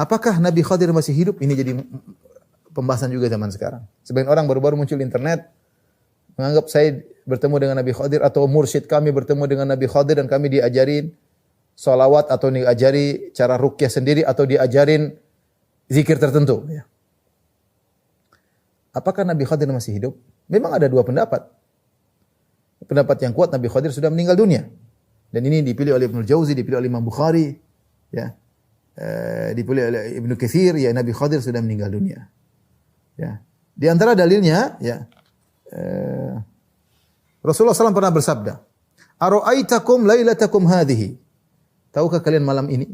Apakah Nabi Khadir masih hidup? Ini jadi pembahasan juga zaman sekarang. Sebagian orang baru-baru muncul di internet menganggap saya bertemu dengan Nabi Khadir atau mursyid kami bertemu dengan Nabi Khadir dan kami diajarin salawat atau diajari cara ruqyah sendiri atau diajarin zikir tertentu. Ya. Apakah Nabi Khadir masih hidup? Memang ada dua pendapat. Pendapat yang kuat Nabi Khadir sudah meninggal dunia. Dan ini dipilih oleh Ibnu Jauzi, dipilih oleh Imam Bukhari, ya. Dipilih oleh Ibnu Katsir, ya Nabi Khadir sudah meninggal dunia. Ya. Di antara dalilnya, ya. Rasulullah SAW pernah bersabda, "Ara'aitakum lailatakum hadhihi?" Tahukah kalian malam ini?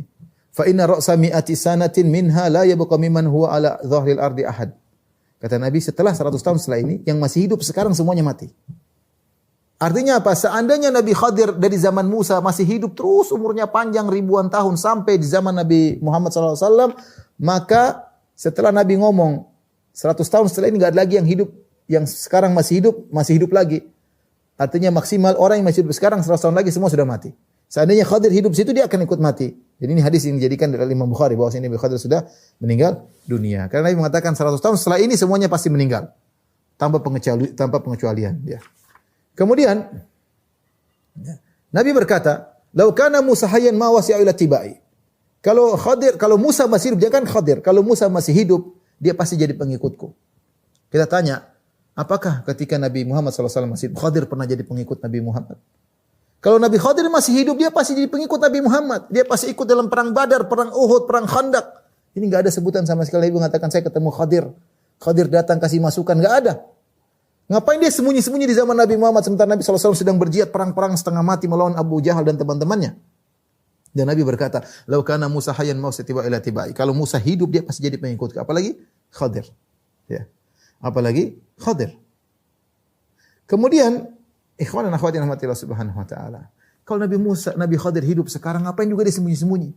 Fa inna ra'sa mi'ati sanatin minha la yabqa mimman huwa ala dhahril ardi ahad. Kata Nabi, setelah 100 tahun setelah ini, yang masih hidup sekarang semuanya mati. Artinya apa? Seandainya Nabi Khadir dari zaman Musa masih hidup terus umurnya panjang ribuan tahun sampai di zaman Nabi Muhammad SAW, maka setelah Nabi ngomong 100 tahun setelah ini nggak ada lagi yang hidup, yang sekarang masih hidup lagi. Artinya maksimal orang yang masih hidup sekarang 100 tahun lagi semua sudah mati. Seandainya Khadir hidup situ dia akan ikut mati. Jadi ini hadis yang dijadikan dari Imam Bukhari bahwa Nabi Khadir sudah meninggal dunia. Karena Nabi mengatakan 100 tahun setelah ini semuanya pasti meninggal tanpa pengecualian. Ya. Kemudian Nabi berkata, "Lau kana Musa hayyan ma wasi'a ila tibai." Kalau Musa masih hidup, dia kan Khadir. Kalau Musa masih hidup, dia pasti jadi pengikutku. Kita tanya, apakah ketika Nabi Muhammad SAW masih hidup, Khadir pernah jadi pengikut Nabi Muhammad? Kalau Nabi Khadir masih hidup, dia pasti jadi pengikut Nabi Muhammad. Dia pasti ikut dalam perang Badar, perang Uhud, perang Khandaq. Ini enggak ada sebutan sama sekali. Nabi mengatakan saya ketemu Khadir. Khadir datang kasih masukan, enggak ada. Ngapain dia sembunyi-sembunyi di zaman Nabi Muhammad sementara Nabi SAW sedang berjihad perang-perang setengah mati melawan Abu Jahal dan teman-temannya. Dan Nabi berkata, "Lau kana Musa hayyan ma satiba ila tibai." Kalau Musa hidup dia pasti jadi pengikut. Apalagi Khadir. Ya. Apalagi Khadir. Kemudian ikhwan dan akhwat yang rahmatillah subhanahu wa taala. Kalau Nabi Khadir hidup sekarang ngapain juga dia sembunyi-sembunyi?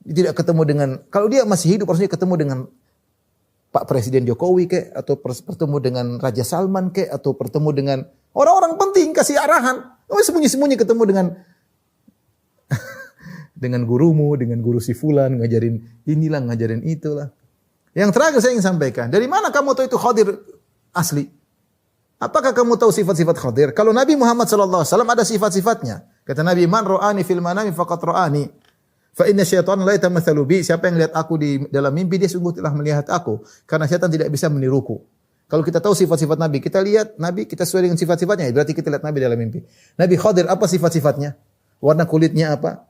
Dia tidak ketemu dengan, kalau dia masih hidup harusnya ketemu dengan Pak Presiden Jokowi kek, atau bertemu dengan Raja Salman kek, atau bertemu dengan orang-orang penting, kasih arahan. Sembunyi-sembunyi ketemu dengan dengan gurumu, dengan guru si fulan, ngajarin inilah, ngajarin itulah. Yang terakhir saya ingin sampaikan, dari mana kamu tahu itu Khadir asli? Apakah kamu tahu sifat-sifat Khadir? Kalau Nabi Muhammad SAW ada sifat-sifatnya. Kata Nabi, "Man ra'ani fil manami faqad ra'ani. Fa inna syaitan la yatamatsalu bi." Siapa yang lihat aku di dalam mimpi dia sungguh telah melihat aku, karena syaitan tidak bisa meniruku. Kalau kita tahu sifat-sifat Nabi, kita lihat Nabi, kita sesuai dengan sifat-sifatnya, berarti kita lihat Nabi dalam mimpi. Nabi Khadir apa sifat-sifatnya? Warna kulitnya apa?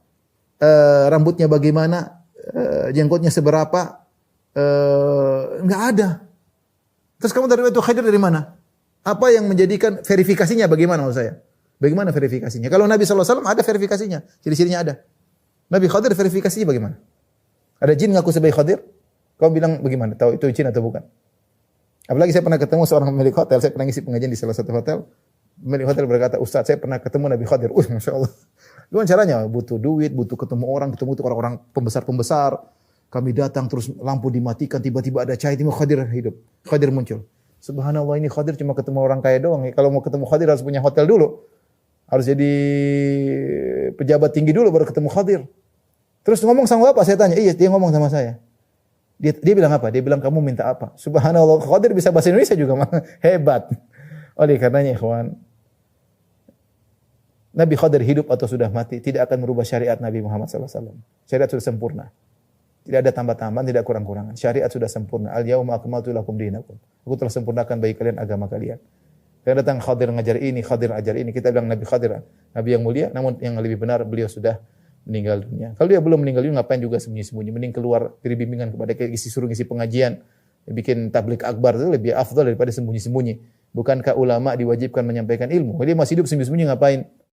Rambutnya bagaimana? Jenggotnya seberapa? Enggak ada. Terus kamu dari itu Khadir dari mana? Apa yang menjadikan verifikasinya bagaimana maksud saya? Bagaimana verifikasinya? Kalau Nabi SAW ada verifikasinya, ciri-cirinya ada. Nabi Khadir verifikasinya bagaimana? Ada jin ngaku sebagai Khadir? Kau bilang bagaimana? Tahu itu jin atau bukan? Apalagi saya pernah ketemu seorang pemilik hotel, saya pernah ngisi pengajian di salah satu hotel. Pemilik hotel berkata, "Ustaz, saya pernah ketemu Nabi Khadir." Masya Allah. Gimana caranya? Butuh duit, butuh ketemu orang-orang pembesar-pembesar. Kami datang terus lampu dimatikan, tiba-tiba ada cahaya, tiba Khadir hidup. Khadir muncul. Subhanallah, ini Khadir cuma ketemu orang kaya doang. Kalau mau ketemu Khadir harus punya hotel dulu. Harus jadi pejabat tinggi dulu baru ketemu Khadir. Terus ngomong sama Bapak, saya tanya, iya dia ngomong sama saya. Dia bilang apa? Dia bilang kamu minta apa? Subhanallah, Khadir bisa bahasa Indonesia juga, hebat. Oleh karenanya ikhwan, Nabi Khadir hidup atau sudah mati tidak akan merubah syariat Nabi Muhammad SAW. Syariat sudah sempurna. Tidak ada tambah-tambahan, tidak kurang-kurangan. Syariat sudah sempurna. Al-yauma akmaltu lakum dinakum. Aku telah sempurnakan bagi kalian agama kalian. Kalau datang Khadir ngajar ini, Khadir ajar ini, kita bilang Nabi Khadir, Nabi yang mulia, namun yang lebih benar beliau sudah meninggal dunia. Kalau dia belum meninggal dunia, ngapain juga sembunyi-sembunyi? Mending keluar dari bimbingan kepada suruh ngisi pengajian, bikin tablik akbar itu lebih afdal daripada sembunyi-sembunyi. Bukankah ulama diwajibkan menyampaikan ilmu? Kalau dia masih hidup sembunyi-sembunyi ngapain?